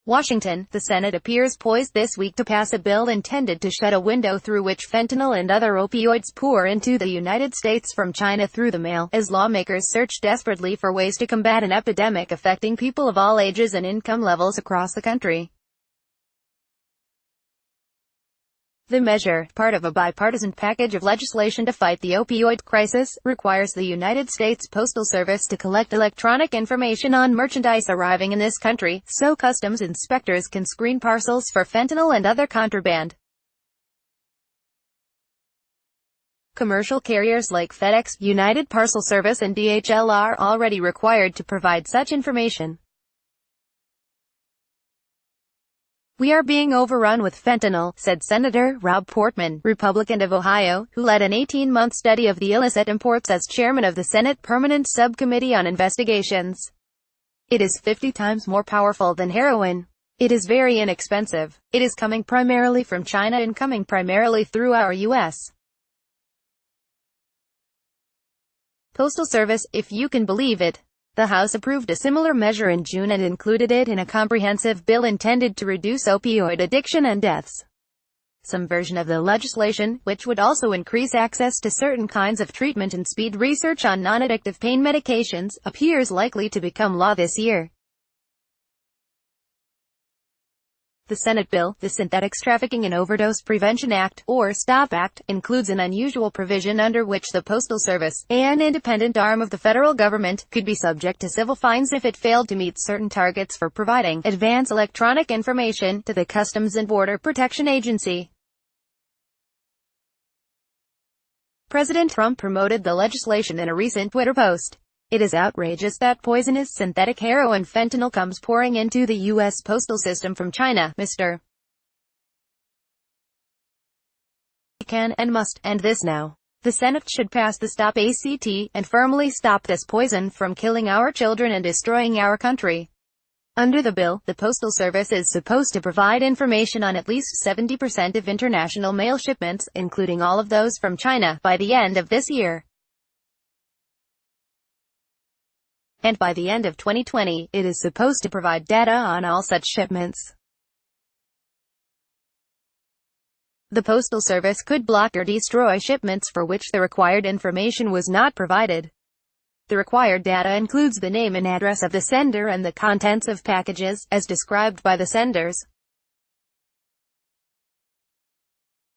Washington, the Senate appears poised this week to pass a bill intended to shut a window through which fentanyl and other opioids pour into the United States from China through the mail, as lawmakers search desperately for ways to combat an epidemic affecting people of all ages and income levels across the country. The measure, part of a bipartisan package of legislation to fight the opioid crisis, requires the United States Postal Service to collect electronic information on merchandise arriving in this country, so customs inspectors can screen parcels for fentanyl and other contraband. Commercial carriers like FedEx, United Parcel Service and DHL are already required to provide such information. "We are being overrun with fentanyl," said Senator Rob Portman, Republican of Ohio, who led an 18-month study of the illicit imports as chairman of the Senate Permanent Subcommittee on Investigations. "It is 50 times more powerful than heroin. It is very inexpensive. It is coming primarily from China and coming primarily through our U.S. Postal Service, if you can believe it." The House approved a similar measure in June and included it in a comprehensive bill intended to reduce opioid addiction and deaths. Some version of the legislation, which would also increase access to certain kinds of treatment and speed research on non-addictive pain medications, appears likely to become law this year. The Senate bill, the Synthetics Trafficking and Overdose Prevention Act, or STOP Act, includes an unusual provision under which the Postal Service, an independent arm of the federal government, could be subject to civil fines if it failed to meet certain targets for providing advance electronic information to the Customs and Border Protection Agency. President Trump promoted the legislation in a recent Twitter post. "It is outrageous that poisonous synthetic heroin fentanyl comes pouring into the U.S. postal system from China, Mr. We can and must end this now. The Senate should pass the STOP Act and firmly stop this poison from killing our children and destroying our country." Under the bill, the Postal Service is supposed to provide information on at least 70% of international mail shipments, including all of those from China, by the end of this year. And by the end of 2020, it is supposed to provide data on all such shipments. The Postal Service could block or destroy shipments for which the required information was not provided. The required data includes the name and address of the sender and the contents of packages, as described by the senders.